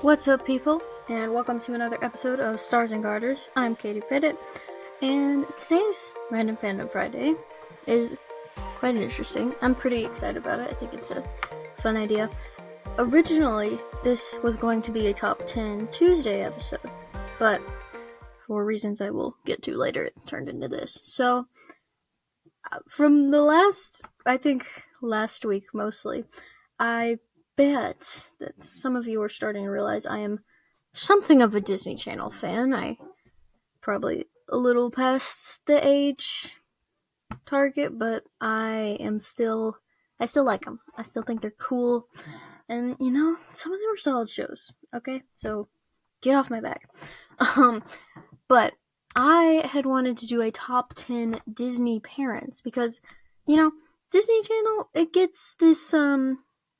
What's up, people, and welcome to another episode of Stars and Garters. I'm Katie Pettit, and today's Random Fandom Friday is quite interesting. I'm pretty excited about it. I think it's a fun idea. Originally, this was going to be a Top 10 Tuesday episode, but for reasons I will get to later, it turned into this. So, from the last week mostly, I bet that some of you are starting to realize I am something of a Disney Channel fan. I probably a little past the age target, but I still like them. I still think they're cool, and some of them are solid shows. Okay, so get off my back. But I had wanted to do a top 10 Disney parents because, Disney Channel, it gets this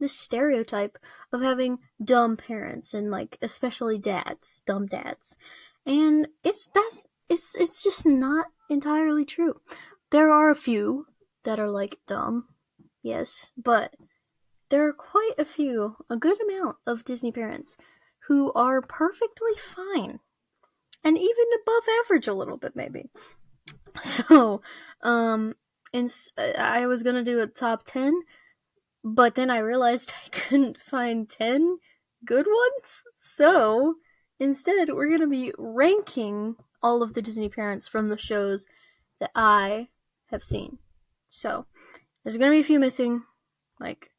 stereotype of having dumb parents and especially dads, dumb dads. And it's just not entirely true. There are a few that are dumb, yes, but there are quite a good amount of Disney parents who are perfectly fine. And even above average a little bit, maybe. So, I was gonna do a top 10, but then I realized I couldn't find 10 good ones. So, instead, we're gonna be ranking all of the Disney parents from the shows that I have seen. So, there's gonna be a few missing, like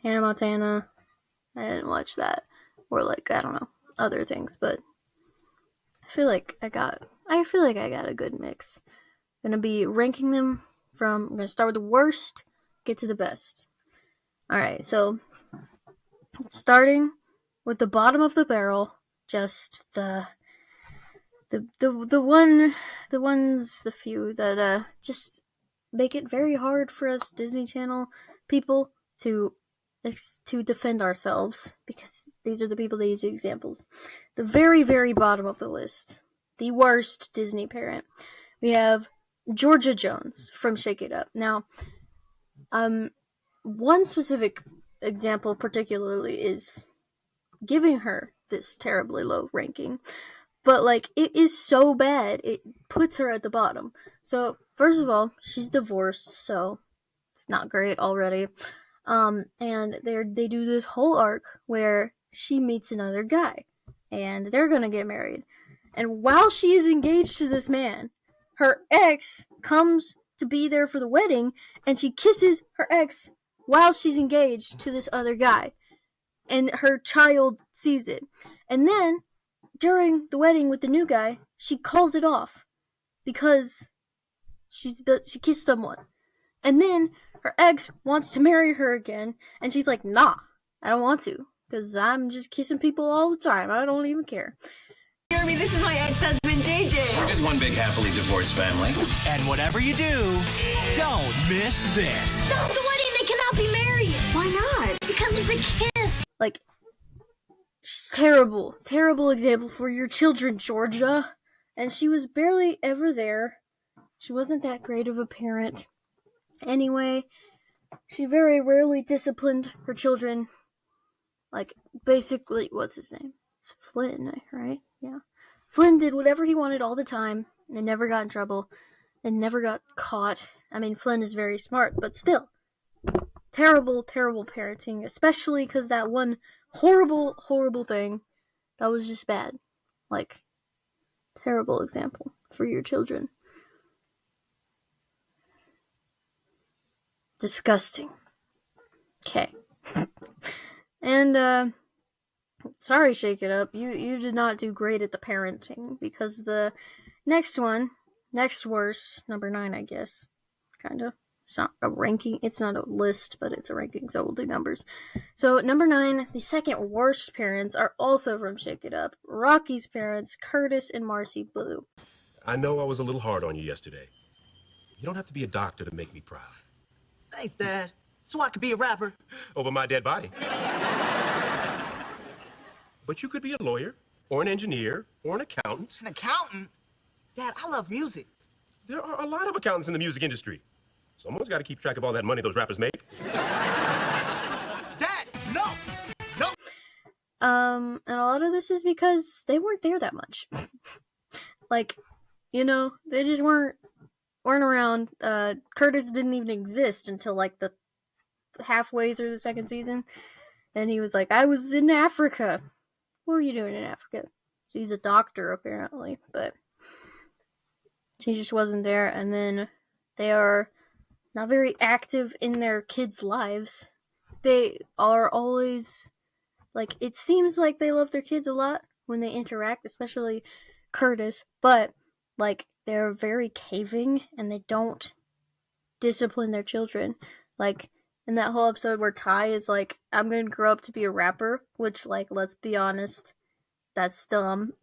Hannah Montana. I didn't watch that. Or I don't know, other things, but I feel like I got a good mix. I'm gonna be ranking them I'm gonna start with the worst, get to the best. Alright, so starting with the bottom of the barrel, just the few that just make it very hard for us Disney Channel people to defend ourselves, because these are the people that use the examples. The very, very bottom of the list, the worst Disney parent, we have Georgia Jones from Shake It Up. Now, one specific example particularly is giving her this terribly low ranking, but it is so bad it puts her at the bottom. So first of all, she's divorced, so it's not great already. And they do this whole arc where she meets another guy, and they're gonna get married. And while she is engaged to this man, her ex comes to be there for the wedding, and she kisses her ex while she's engaged to this other guy. And her child sees it. And then, during the wedding with the new guy, she calls it off because she kissed someone. And then her ex wants to marry her again, and she's like, nah, I don't want to, because I'm just kissing people all the time. I don't even care. Jeremy, this is my ex-husband, JJ. We're just one big happily divorced family. And whatever you do, don't miss this. Stop the wedding, they cannot be married. Why not? Because of the kiss. She's terrible example for your children, Georgia. And she was barely ever there. She wasn't that great of a parent. Anyway, she very rarely disciplined her children. Basically, what's his name? It's Flynn, right? Yeah. Flynn did whatever he wanted all the time and never got in trouble and never got caught. I mean, Flynn is very smart, but still. Terrible parenting, especially because that one horrible thing, that was just bad. Terrible example for your children. Disgusting. Okay. And, sorry, Shake It Up. You did not do great at the parenting, because the next worst, number 9, I guess. Kinda. It's not a ranking, it's not a list, but it's a ranking, so we'll do numbers. So, number 9, the second worst parents are also from Shake It Up. Rocky's parents, Curtis and Marcy Blue. I know I was a little hard on you yesterday. You don't have to be a doctor to make me proud. Thanks, Dad. So I could be a rapper. Over my dead body. But you could be a lawyer, or an engineer, or an accountant. An accountant? Dad, I love music. There are a lot of accountants in the music industry. Someone's got to keep track of all that money those rappers make. Dad, no! And a lot of this is because they weren't there that much. Like, you know, they just weren't around. Curtis didn't even exist until like the halfway through the second season, and he was like, "I was in Africa." What were you doing in Africa? She's a doctor apparently, but she just wasn't there. And then they are not very active in their kids' lives. They are always like, it seems like they love their kids a lot when they interact, especially Curtis, but like they're very caving and they don't discipline their children. Like in that whole episode where Ty is like, "I'm gonna grow up to be a rapper," which, like, let's be honest, that's dumb.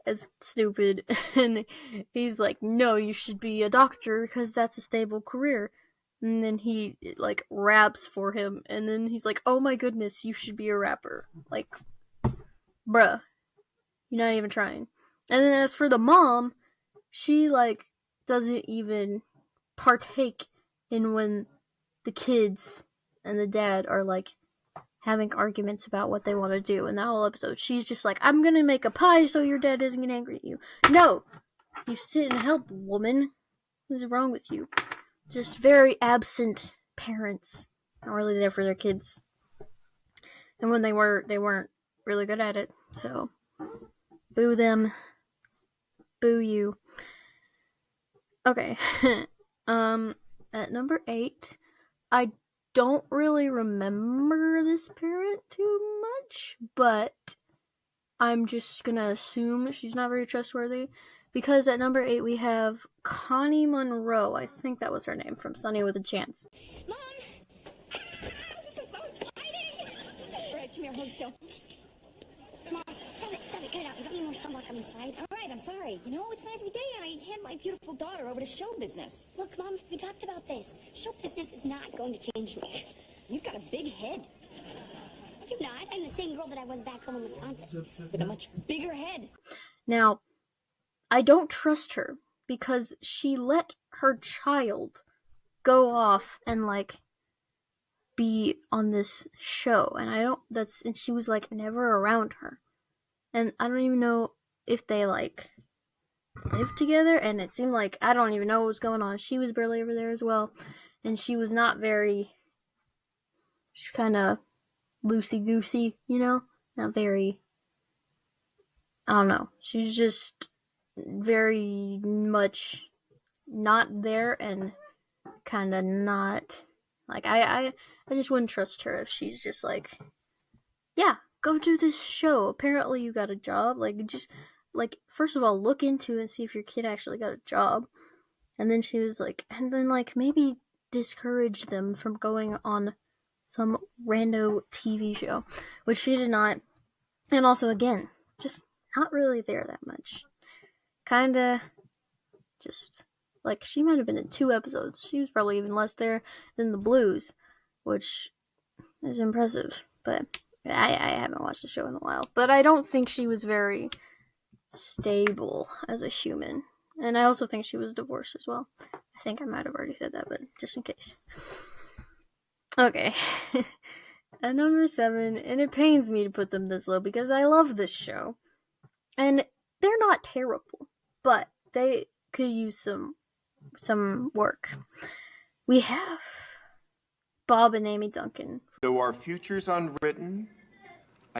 It's stupid. And he's like, "No, you should be a doctor because that's a stable career." And then he, like, raps for him, and then he's like, "Oh my goodness, you should be a rapper." Like, bruh, you're not even trying. And then as for the mom, she, like, doesn't even partake in when the kids and the dad are, like, having arguments about what they want to do in that whole episode. She's just like, "I'm gonna make a pie so your dad doesn't get angry at you." No! You sit and help, woman. What is wrong with you? Just very absent parents. Not really there for their kids. And when they were, they weren't really good at it. So, boo them. Boo you. Okay. At number 8, I don't really remember this parent too much, but I'm just gonna assume she's not very trustworthy, because at number 8 we have Connie Monroe. I think that was her name, from Sunny with a Chance. Mom! This is so exciting! Alright, come here, hold still. Mom, stop it, cut it out. We don't need more sunblock come inside. Alright, I'm sorry. You know, it's not every day I hand my beautiful daughter over to show business. Look, Mom, we talked about this. Show business is not going to change me. You've got a big head. I do not. I'm the same girl that I was back home in Wisconsin. With a much bigger head. Now, I don't trust her, because she let her child go off and, like, be on this show, and she was, like, never around her. And I don't even know if they, like, lived together, and it seemed like, I don't even know what was going on. She was barely over there as well, and she was not very, she's kind of loosey-goosey, you know? Not very, I don't know. She's just very much not there, and kind of not, like, I just wouldn't trust her if she's just like, "Yeah, go do this show. Apparently you got a job." Like, just, like, first of all, look into it and see if your kid actually got a job. And then she was like, and then, like, maybe discourage them from going on some rando TV show, which she did not. And also, again, just not really there that much. Kinda just, like, she might have been in 2 episodes. She was probably even less there than the Blues, which is impressive. But I haven't watched the show in a while. But I don't think she was very stable as a human. And I also think she was divorced as well. I think I might have already said that, but just in case. Okay. At number 7, and it pains me to put them this low because I love this show. And they're not terrible, but they could use some work. We have Bob and Amy Duncan. Though our future's unwritten,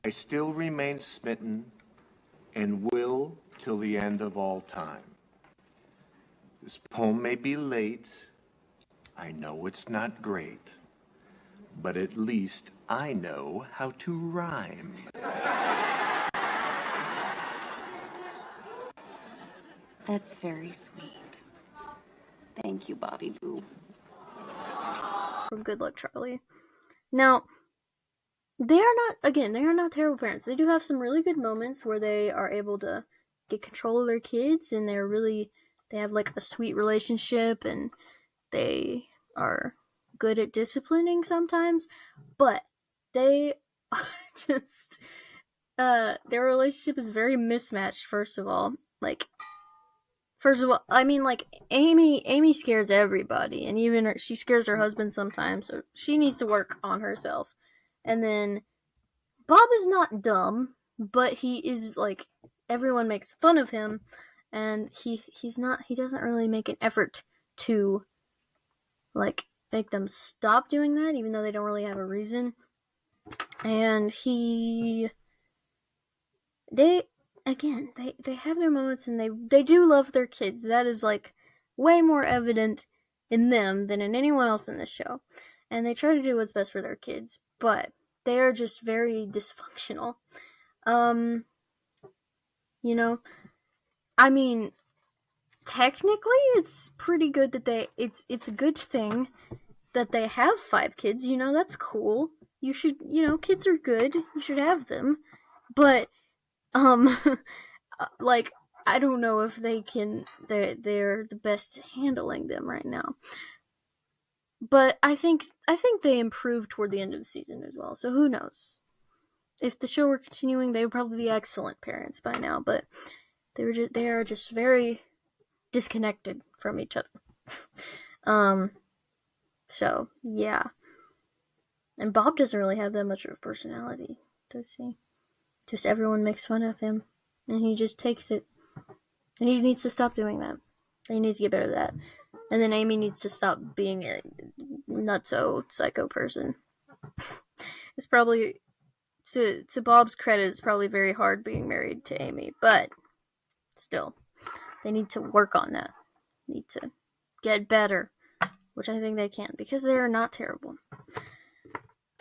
I still remain smitten and will till the end of all time. This poem may be late, I know it's not great, but at least I know how to rhyme. That's very sweet. Thank you, Bobby Boo. From Good Luck Charlie. Now, they are not terrible parents. They do have some really good moments where they are able to get control of their kids, and they have, like, a sweet relationship, and they are good at disciplining sometimes, but they are just, their relationship is very mismatched, first of all. I mean, like, Amy scares everybody, and even she scares her husband sometimes, so she needs to work on herself. And then Bob is not dumb, but he is, like, everyone makes fun of him, and he doesn't really make an effort to, like, make them stop doing that, even though they don't really have a reason. And they have their moments, and they do love their kids. That is, like, way more evident in them than in anyone else in this show. And they try to do what's best for their kids, but they are just very dysfunctional. You know, I mean, technically it's pretty good that it's a good thing that they have 5 kids, that's cool. You should, kids are good. You should have them. But like, I don't know if they're the best at handling them right now. But I think they improved toward the end of the season as well. So who knows? If the show were continuing, they would probably be excellent parents by now, but they are just very disconnected from each other. So yeah. And Bob doesn't really have that much of a personality, does he? Just everyone makes fun of him, and he just takes it. And he needs to stop doing that. He needs to get better at that. And then Amy needs to stop being a nutso psycho person. It's probably, to Bob's credit, it's probably very hard being married to Amy, but still, they need to work on that. Need to get better, which I think they can, because they are not terrible.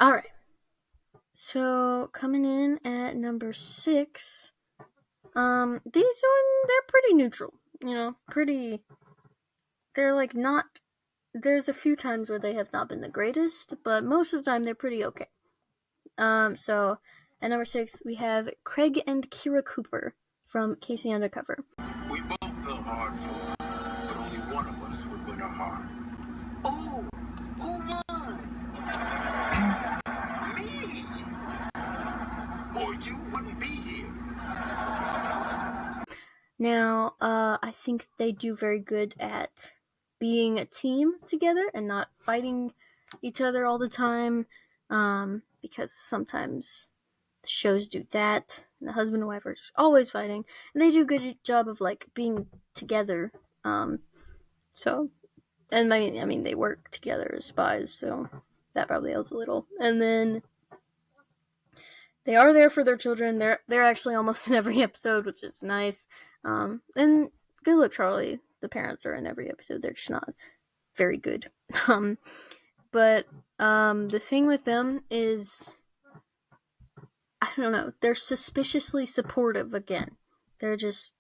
Alright. So, coming in at number 6, these one, they're pretty neutral, they're like not, there's a few times where they have not been the greatest, but most of the time they're pretty okay. So, at number 6, we have Craig and Kira Cooper from Casey Undercover. We both fell hard for, but only one of us would win our heart. Oh, who won? Me! Or you wouldn't be here. Now, I think they do very good at being a team together and not fighting each other all the time, because sometimes the shows do that, and the husband and wife are just always fighting, and they do a good job of, like, being together, so, and I mean, they work together as spies, so that probably helps a little. And then they are there for their children. They're actually almost in every episode, which is nice. And good luck, Charlie. The parents are in every episode. They're just not very good. But the thing with them is, I don't know, they're suspiciously supportive again. There's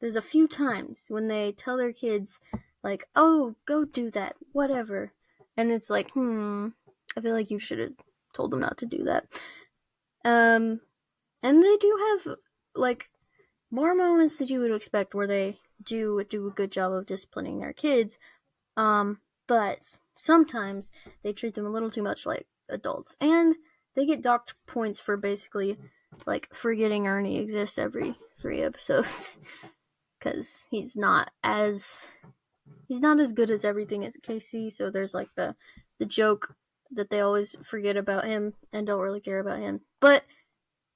a few times when they tell their kids, like, oh, go do that, whatever. And it's like, I feel like you should have told them not to do that. And they do have, like, more moments that you would expect where they do a good job of disciplining their kids. But sometimes they treat them a little too much like adults. And they get docked points for basically, like, forgetting Ernie exists every 3 episodes. Because he's not as good as everything as Casey, so there's, like, the joke that they always forget about him and don't really care about him. But,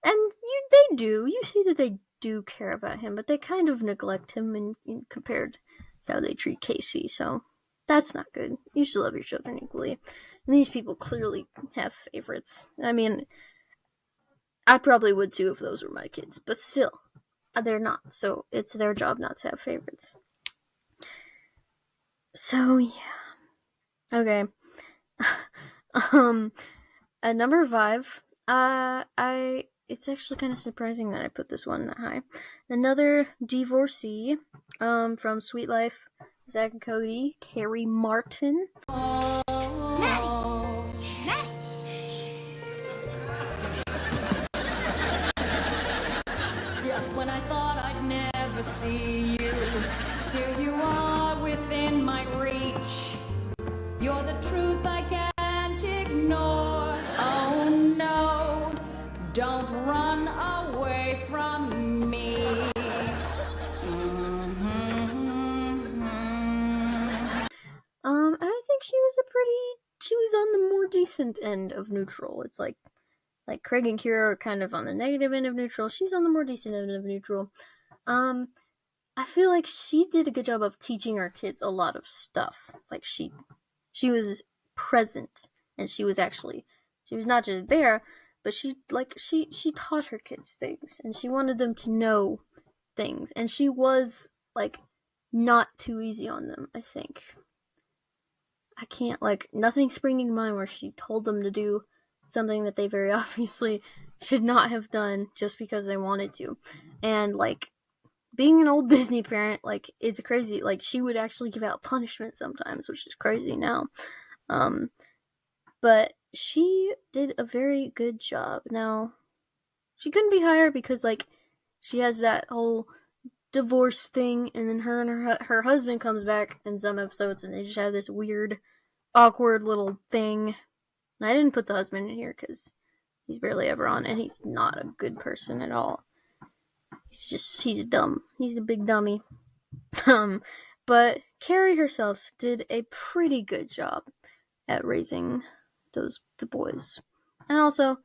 they do. You see that they do care about him, but they kind of neglect him in compared to how they treat Casey, so that's not good. You should love your children equally. And these people clearly have favorites. I mean, I probably would too if those were my kids, but still, they're not, so it's their job not to have favorites. So, yeah. Okay. At number 5, it's actually kind of surprising that I put this one that high. Another divorcee, from Sweet Life, Zach and Cody, Carrie Martin. Just when I thought I'd never see you, here you are within my reach. You're the truth I can't ignore. Oh no, don't run away from me. I think she was on the more decent end of neutral. It's like, Like, Craig and Kira are kind of on the negative end of neutral. She's on the more decent end of neutral. I feel like she did a good job of teaching her kids a lot of stuff. Like, she was present, and she was not just there, but she taught her kids things, and she wanted them to know things, and she was, like, not too easy on them, I think. I can't, like, nothing springing to mind where she told them to do something that they very obviously should not have done just because they wanted to. And, like, being an old Disney parent, like, it's crazy. Like, she would actually give out punishment sometimes, which is crazy now. But she did a very good job. Now, she couldn't be higher because, like, she has that whole divorce thing, and then her and her husband comes back in some episodes, and they just have this weird, awkward little thing. And I didn't put the husband in here because he's barely ever on, and he's not a good person at all. He's dumb. He's a big dummy. But Carrie herself did a pretty good job at raising the boys. And also,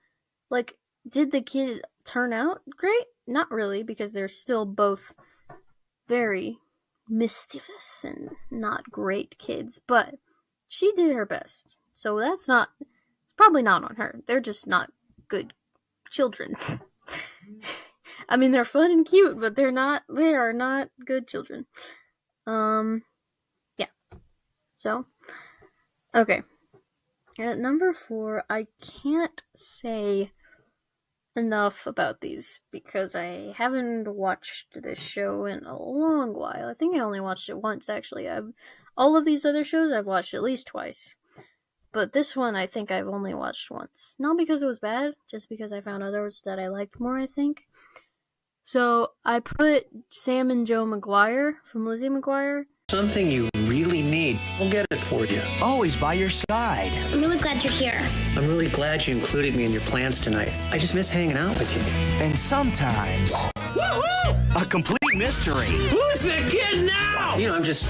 like, did the kid turn out great? Not really, because they're still both very mischievous and not great kids, but she did her best. So it's probably not on her. They're just not good children. I mean, they're fun and cute, but they are not good children. Yeah. So, okay. At number 4, I can't say enough about these because I haven't watched this show in a long while. I think I only watched it once, actually. All of these other shows I've watched at least twice. But this one I think I've only watched once. Not because it was bad, just because I found others that I liked more, I think. So I put Sam and Joe McGuire from Lizzie McGuire. Something you really need. We'll get it for you. Always by your side. I'm really glad you're here. I'm really glad you included me in your plans tonight. I just miss hanging out with you. And sometimes, a complete mystery. Who's the kid now? I'm just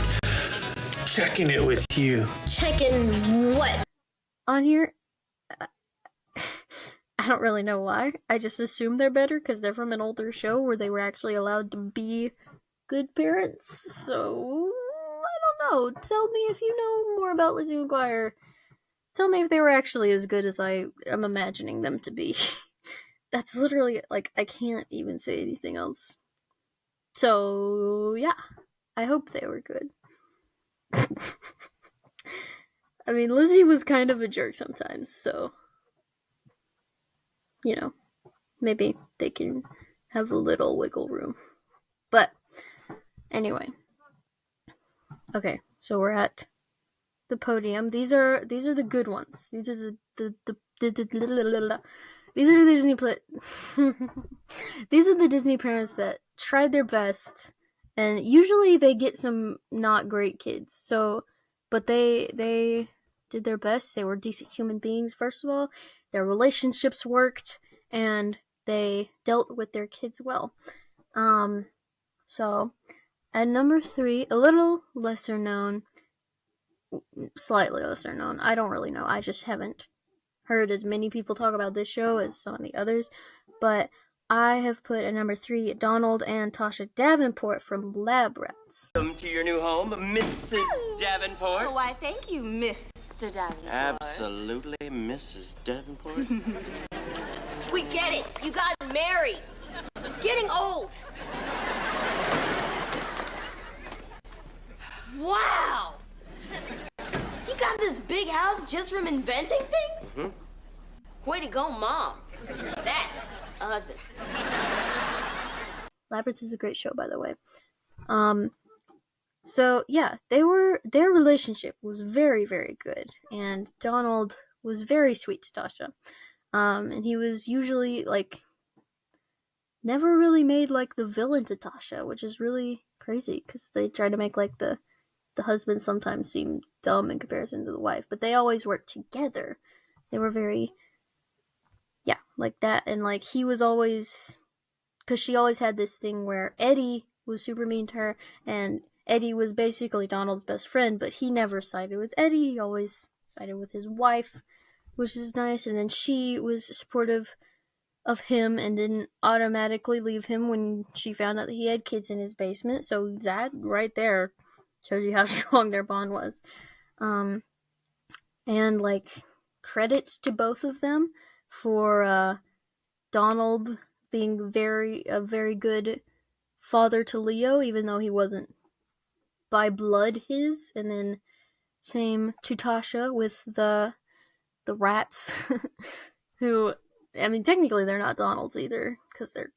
checking it with you. Checking what? On here, I don't really know why. I just assume they're better because they're from an older show where they were actually allowed to be good parents. So, I don't know. Tell me if you know more about Lizzie McGuire. Tell me if they were actually as good as I am imagining them to be. That's literally, like, I can't even say anything else. So, yeah. I hope they were good. I mean, Lizzie was kind of a jerk sometimes, so, maybe they can have a little wiggle room. But, anyway. Okay, so we're at the podium. These are the good ones. These are the Disney these are the Disney parents that tried their best, and usually they get some not great kids. So, but they did their best. They were decent human beings, first of all. Their relationships worked, and they dealt with their kids well. So, at number 3, a little lesser known, slightly lesser known. I don't really know. I just haven't heard as many people talk about this show as some of the others. But I have put at number 3 Donald and Tasha Davenport from Lab Rats. Welcome to your new home, Mrs. Davenport. Oh, why, thank you, Mr. Davenport. Absolutely, Mrs. Davenport. We get it. You got married. It's getting old. Wow! You got this big house just from inventing things? Mm-hmm. Way to go, Mom. That's a husband. Lab Rats is a great show, by the way. So yeah, their relationship was very, very good, and Donald was very sweet to Tasha. And he was usually, like, never really made, like, the villain to Tasha, which is really crazy, because they try to make, like, the husband sometimes seem dumb in comparison to the wife, but they always worked together. They were very, like that, and, like, he was always, because she always had this thing where Eddie was super mean to her, and Eddie was basically Donald's best friend, but he never sided with Eddie, he always sided with his wife. which is nice. And then she was supportive of him and didn't automatically leave him when she found out that he had kids in his basement. So that right there shows you how strong their bond was. And like credits to both of them for Donald being a very good father to Leo, even though he wasn't by blood his. And then same to Tasha with the rats, who, I mean, technically they're not Donald's either, because they're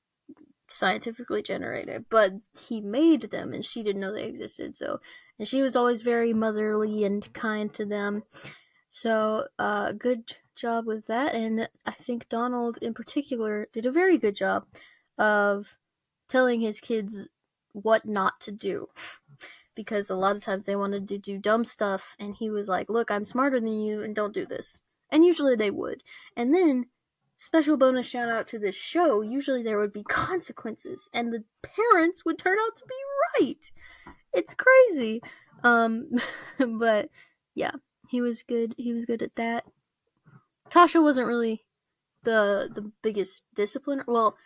scientifically generated, but he made them and she didn't know they existed. So, and she was always very motherly and kind to them. So, good job with that. And I think Donald in particular did a very good job of telling his kids what not to do, because a lot of times they wanted to do dumb stuff and he was like, look, I'm smarter than you and don't do this. And usually they would. And then, special bonus shout out to this show, usually there would be consequences and the parents would turn out to be right. It's crazy. But yeah, he was good. He was good at that. Tasha wasn't really the biggest discipliner. Well,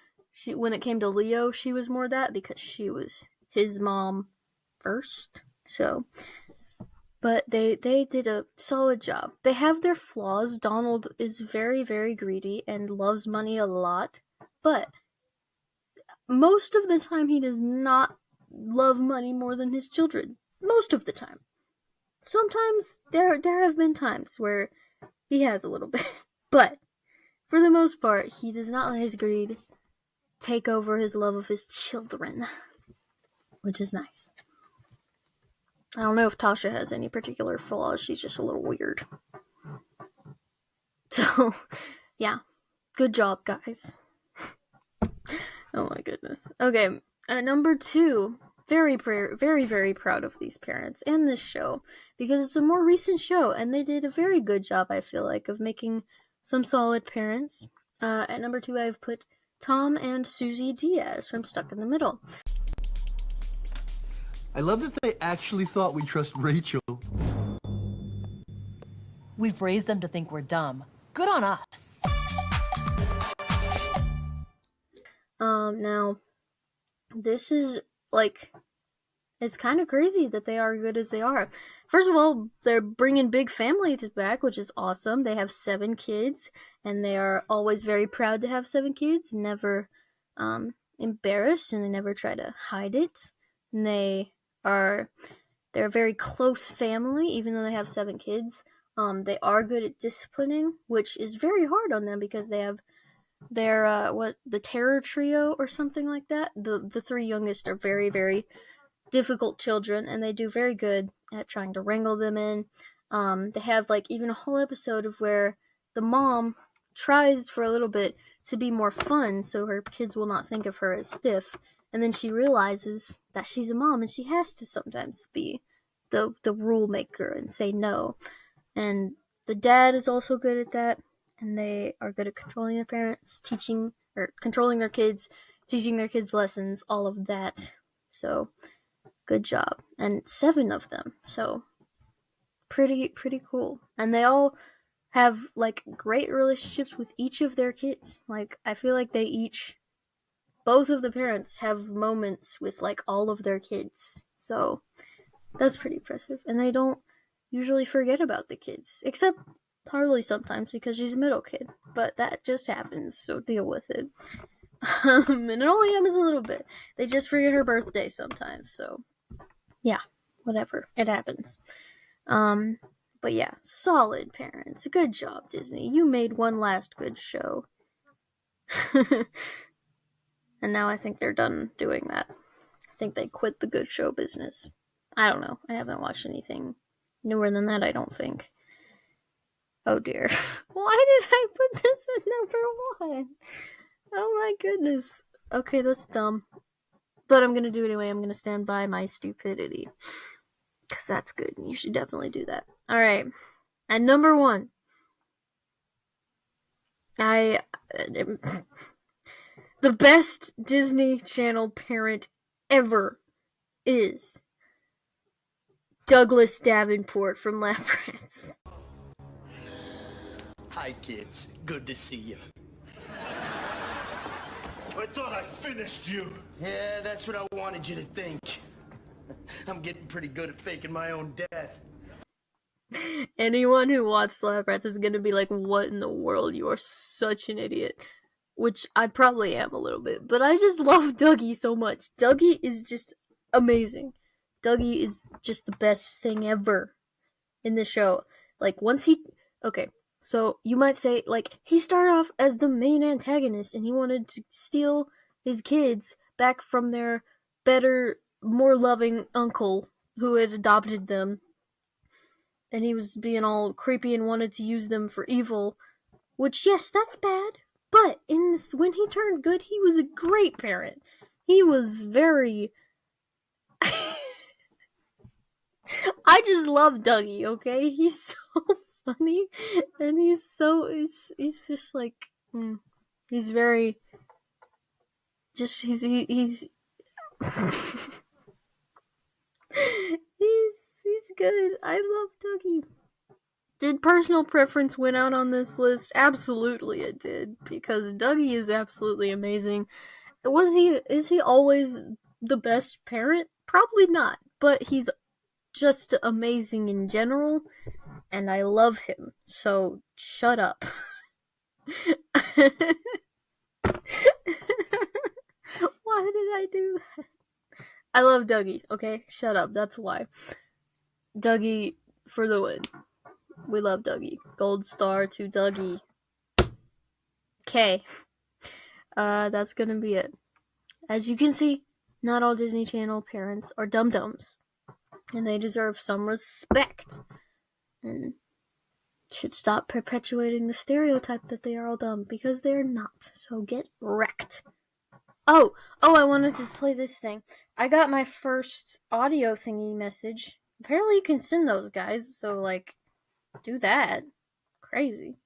when it came to Leo, she was more that because she was his mom first. So, but they did a solid job. They have their flaws. Donald is very, very greedy and loves money a lot, but most of the time he does not love money more than his children. Most of the time. Sometimes there have been times where he has a little bit, but for the most part, he does not let his greed take over his love of his children, which is nice. I don't know if Tasha has any particular flaws. She's just a little weird. So, yeah. Good job, guys. Oh my goodness. Okay, number 2. Very, very proud of these parents and this show, because it's a more recent show, and they did a very good job, I feel like, of making some solid parents. At number 2, I've put Tom and Susie Diaz from Stuck in the Middle. I love that they actually thought we trust Rachel. We've raised them to think we're dumb. Good on us. Now, this is, like, it's kind of crazy that they are good as they are. First of all, they're bringing big families back, which is awesome. They have 7 kids, and they are always very proud to have 7 kids, never embarrassed, and they never try to hide it. And they're a very close family, even though they have 7 kids. They are good at disciplining, which is very hard on them because they have their, the Terror Trio or something like that. The 3 youngest are very, very difficult children, and they do very good at trying to wrangle them in. They have, like, even a whole episode of where the mom tries for a little bit to be more fun so her kids will not think of her as stiff, and then she realizes that she's a mom and she has to sometimes be the rule maker and say no. And the dad is also good at that, and they are good at controlling their parents, controlling their kids, teaching their kids lessons, all of that. So, good job. And 7 of them, so pretty cool. And they all have, like, great relationships with each of their kids. Like, I feel like both of the parents have moments with, like, all of their kids. So, that's pretty impressive. And they don't usually forget about the kids, except Harley sometimes because she's a middle kid. But that just happens, so deal with it. And it only happens a little bit. They just forget her birthday sometimes, so yeah, whatever. It happens. But yeah, solid parents. Good job, Disney. You made one last good show. And now I think they're done doing that. I think they quit the good show business. I don't know. I haven't watched anything newer than that, I don't think. Oh dear. Why did I put this at number 1? Oh my goodness. Okay, that's dumb. But I'm gonna do it anyway. I'm gonna stand by my stupidity. Because that's good. You should definitely do that. Alright. At number 1. The best Disney Channel parent ever is Douglas Davenport from Lab Rats. Hi, kids. Good to see you. I thought I finished you. Yeah, that's what I wanted you to think. I'm getting pretty good at faking my own death. Anyone who watched Slap Rats is gonna be like, what in the world? You are such an idiot. Which I probably am a little bit, but I just love Dougie so much. Dougie is just amazing. Dougie is just the best thing ever in the show. Like, okay, so you might say, like, he started off as the main antagonist and he wanted to steal his kids back from their better, more loving uncle who had adopted them. And he was being all creepy and wanted to use them for evil. Which, yes, that's bad. But when he turned good, he was a great parent. He was very... I just love Dougie, okay? He's so funny. And he's just like... he's very... Just, he's... he's good. I love Dougie. Did personal preference win out on this list? Absolutely it did, because Dougie is absolutely amazing. Is he always the best parent? Probably not, but he's just amazing in general, and I love him, so shut up. Why did I do that? I love Dougie, okay? Shut up, that's why. Dougie for the win. We love Dougie. Gold star to Dougie. Okay. That's gonna be it. As you can see, not all Disney Channel parents are dum-dums. And they deserve some respect. And should stop perpetuating the stereotype that they are all dumb, because they're not. So get wrecked. Oh, I wanted to play this thing. I got my first audio thingy message. Apparently you can send those, guys, so, like, do that. Crazy.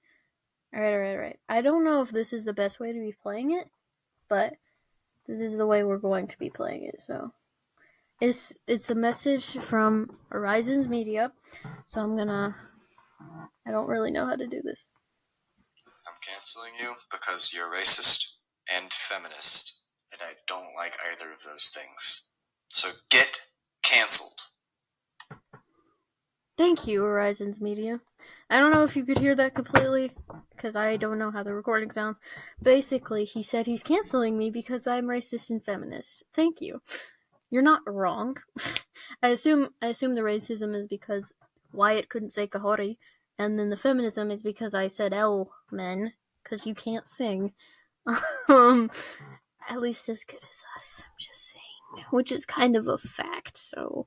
Alright. I don't know if this is the best way to be playing it, but this is the way we're going to be playing it, so. It's a message from Horizons Media, so I don't really know how to do this. I'm canceling you because you're racist and feminist, and I don't like either of those things. So get canceled. Thank you, Horizons Media. I don't know if you could hear that completely, because I don't know how the recording sounds. Basically, he said he's canceling me because I'm racist and feminist. Thank you. You're not wrong. I assume the racism is because Wyatt couldn't say kahori, and then the feminism is because I said L, men, because you can't sing. At least as good as us, I'm just saying. Which is kind of a fact, so...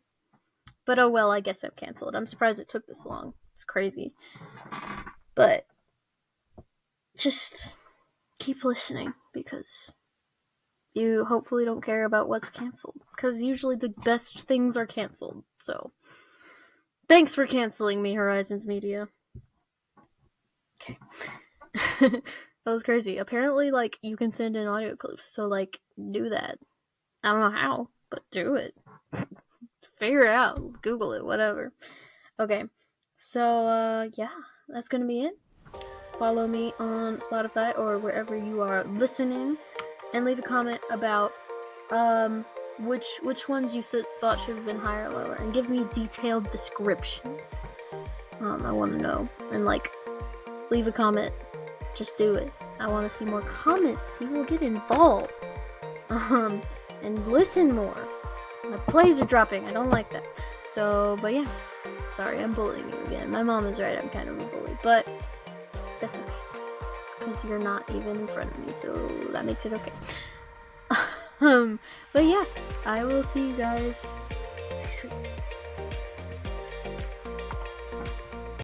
But oh well, I guess I'm canceled. I'm surprised it took this long. It's crazy. But just keep listening, because you hopefully don't care about what's canceled. Because usually the best things are canceled. So thanks for canceling me, Horizons Media. Okay. That was crazy. Apparently, like, you can send in audio clips, so, like, do that. I don't know how, but do it. Figure it out. Google it, whatever. Okay. So, yeah, that's gonna be it. Follow me on Spotify or wherever you are listening, and leave a comment about which ones you thought should have been higher or lower, and give me detailed descriptions. I want to know. And, like, leave a comment. Just do it. I want to see more comments. People get involved. And listen more. My plays are dropping. I don't like that. So, but yeah. Sorry, I'm bullying you again. My mom is right. I'm kind of a bully. But that's okay. Because you're not even in front of me. So that makes it okay. But yeah. I will see you guys next week.